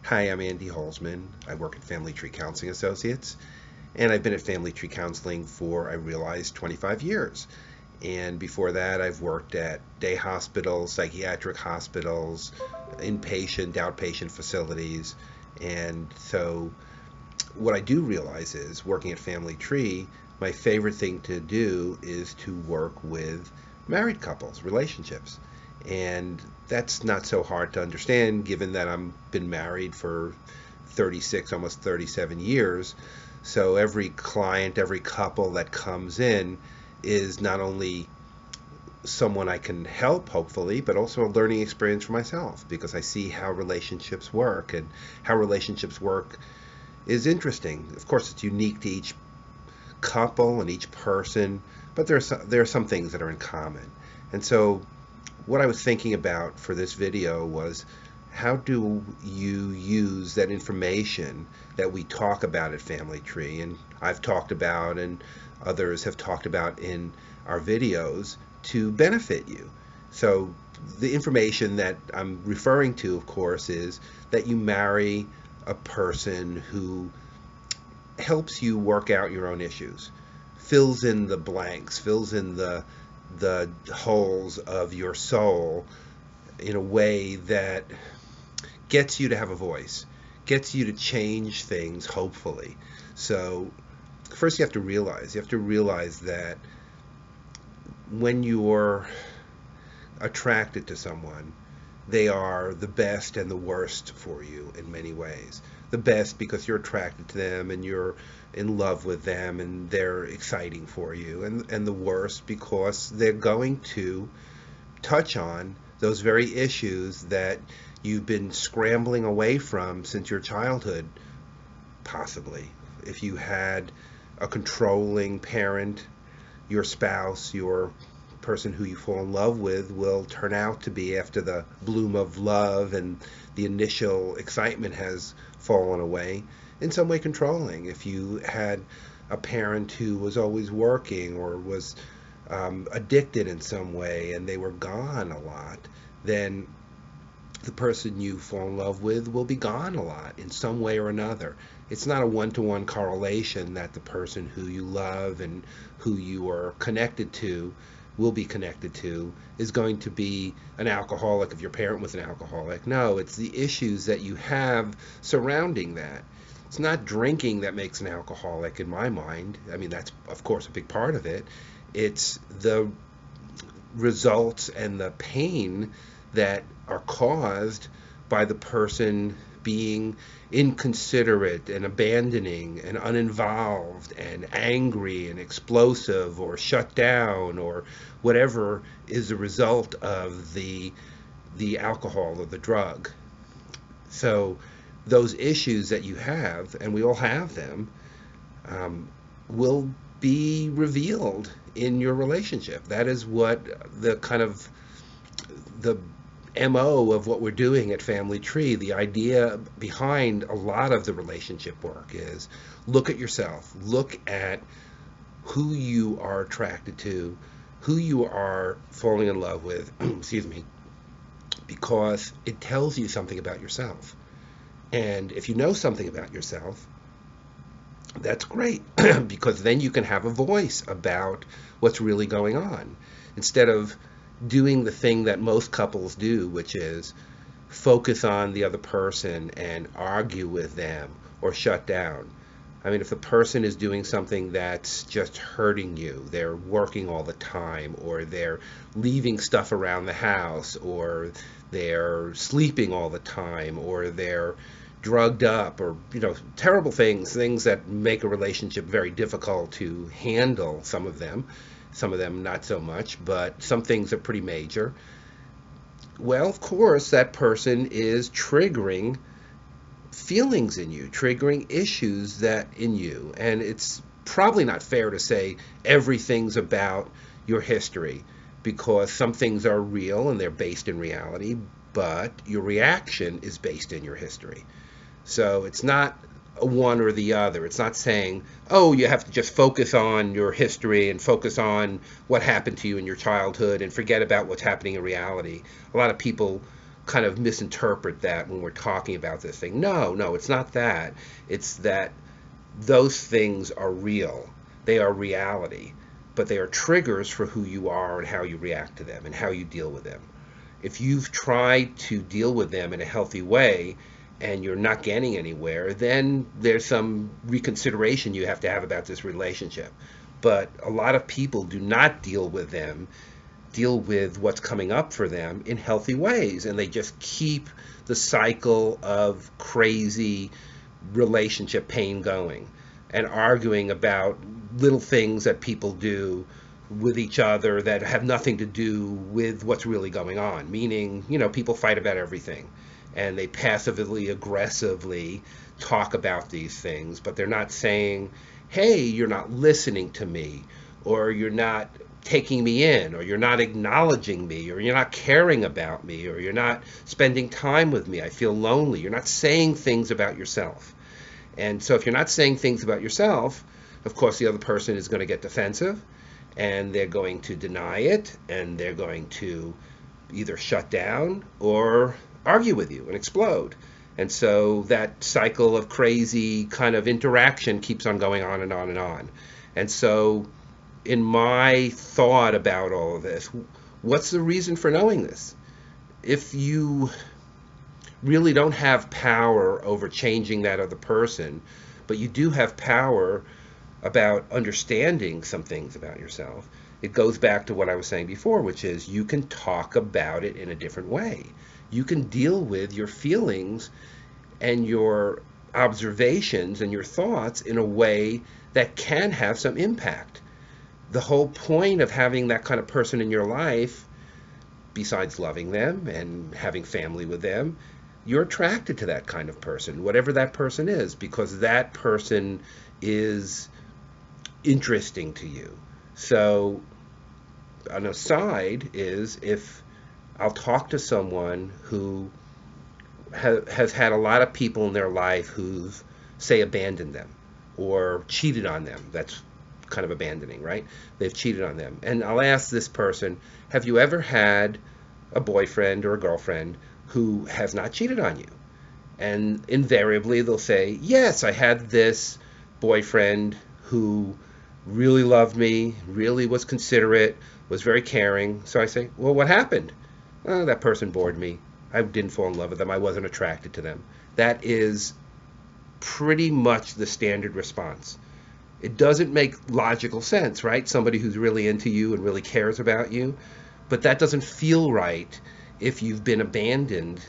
Hi, I'm Andy Holzman. I work at Family Tree Counseling Associates, and I've been at Family Tree Counseling for, I realized, 25 years. And before that, I've worked at day hospitals, psychiatric hospitals, inpatient, outpatient facilities. And so, what I do realize is, working at Family Tree, my favorite thing to do is to work with married couples, relationships. And that's not so hard to understand given that I've been married for 36, almost 37 years. So every client, every couple that comes in is not only someone I can help, hopefully, but also a learning experience for myself because I see how relationships work, and how relationships work is interesting. Of course, it's unique to each couple and each person, but there are some things that are in common. And so what I was thinking about for this video was, how do you use that information that we talk about at Family Tree, and I've talked about and others have talked about in our videos, to benefit you? So the information that I'm referring to, of course, is that you marry a person who helps you work out your own issues, fills in the blanks, fills in the holes of your soul in a way that gets you to have a voice, gets you to change things, hopefully. So first you have to realize that when you're attracted to someone, they are the best and the worst for you in many ways. The best because you're attracted to them and you're in love with them and they're exciting for you, and the worst because they're going to touch on those very issues that you've been scrambling away from since your childhood, possibly. If you had a controlling parent, your spouse, your person who you fall in love with will turn out to be, after the bloom of love and the initial excitement has fallen away, in some way controlling. If you had a parent who was always working or was addicted in some way and they were gone a lot, then the person you fall in love with will be gone a lot in some way or another. It's not a one-to-one correlation that the person who you love and who you are connected to will be connected to is going to be an alcoholic if your parent was an alcoholic. No, it's the issues that you have surrounding that. It's not drinking that makes an alcoholic in my mind. I mean, that's of course a big part of it. It's the results and the pain that are caused by the person being inconsiderate and abandoning and uninvolved and angry and explosive or shut down, or whatever is the result of the alcohol or the drug. So those issues that you have, and we all have them, will be revealed in your relationship. That is what the kind of the MO of what we're doing at Family Tree, the idea behind a lot of the relationship work, is look at yourself, look at who you are attracted to, who you are falling in love with, excuse me, because it tells you something about yourself. And if you know something about yourself, that's great because then you can have a voice about what's really going on, instead of doing the thing that most couples do, which is focus on the other person and argue with them or shut down. I mean, if the person is doing something that's just hurting you, they're working all the time, or they're leaving stuff around the house, or they're sleeping all the time, or they're drugged up, or terrible things that make a relationship very difficult to handle. Some of them not so much, but some things are pretty major. Well, of course that person is triggering feelings in you, triggering issues that in you. And it's probably not fair to say everything's about your history, because some things are real and they're based in reality, but your reaction is based in your history. So it's not a one or the other. It's not saying, oh, you have to just focus on your history and focus on what happened to you in your childhood and forget about what's happening in reality. A lot of people kind of misinterpret that when we're talking about this thing. No, no, it's not that. It's that those things are real. They are reality, but they are triggers for who you are and how you react to them and how you deal with them. If you've tried to deal with them in a healthy way and you're not getting anywhere, then there's some reconsideration you have to have about this relationship. But a lot of people do not deal with what's coming up for them in healthy ways, and they just keep the cycle of crazy relationship pain going and arguing about little things that people do with each other that have nothing to do with what's really going on. Meaning, people fight about everything and they passively aggressively talk about these things, but they're not saying, hey, you're not listening to me, or you're not taking me in, or you're not acknowledging me, or you're not caring about me, or you're not spending time with me. I feel lonely. You're not saying things about yourself. And so if you're not saying things about yourself, of course the other person is going to get defensive, and they're going to deny it, and they're going to either shut down or argue with you and explode. And so that cycle of crazy kind of interaction keeps on going on and on and on. And so in my thought about all of this, what's the reason for knowing this? If you really don't have power over changing that other person, but you do have power about understanding some things about yourself, it goes back to what I was saying before, which is you can talk about it in a different way. You can deal with your feelings and your observations and your thoughts in a way that can have some impact. The whole point of having that kind of person in your life, besides loving them and having family with them, you're attracted to that kind of person, whatever that person is, because that person is interesting to you. So an aside is, if I'll talk to someone who has had a lot of people in their life who've, say, abandoned them or cheated on them. That's kind of abandoning, right? They've cheated on them. And I'll ask this person, have you ever had a boyfriend or a girlfriend who has not cheated on you? And invariably they'll say, yes, I had this boyfriend who really loved me, really was considerate, was very caring. So I say, well, what happened? Oh, that person bored me. I didn't fall in love with them. I wasn't attracted to them. That is pretty much the standard response. It doesn't make logical sense, right? Somebody who's really into you and really cares about you, but that doesn't feel right if you've been abandoned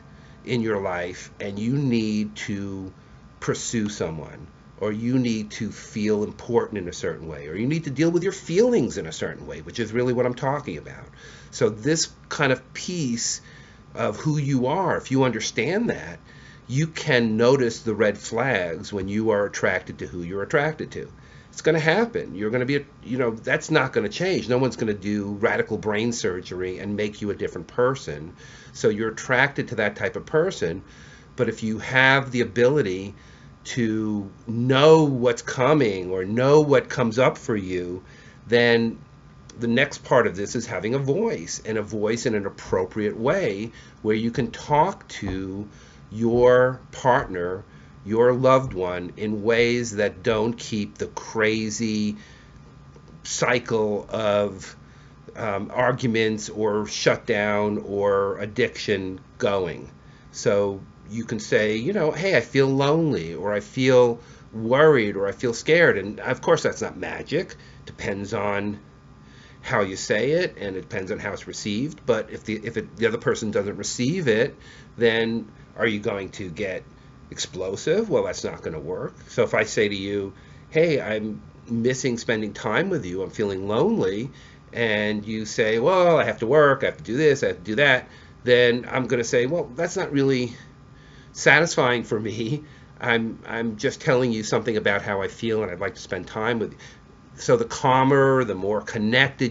in your life and you need to pursue someone, or you need to feel important in a certain way, or you need to deal with your feelings in a certain way, which is really what I'm talking about. So this kind of piece of who you are, if you understand that, you can notice the red flags when you are attracted to who you're attracted to. It's going to happen. You're going to be, that's not going to change. No one's going to do radical brain surgery and make you a different person. So you're attracted to that type of person. But if you have the ability to know what's coming or know what comes up for you, then the next part of this is having a voice, and a voice in an appropriate way where you can talk to your partner, your loved one, in ways that don't keep the crazy cycle of arguments or shutdown or addiction going. So you can say, hey, I feel lonely, or I feel worried, or I feel scared. And of course, that's not magic. Depends on how you say it, and it depends on how it's received. But if the other person doesn't receive it, then are you going to get explosive? Well, that's not going to work. So if I say to you, hey, I'm missing spending time with you, I'm feeling lonely, and you say, well, I have to work, I have to do this, I have to do that, then I'm going to say, well, that's not really satisfying for me. I'm just telling you something about how I feel, and I'd like to spend time with you. So the calmer, the more connected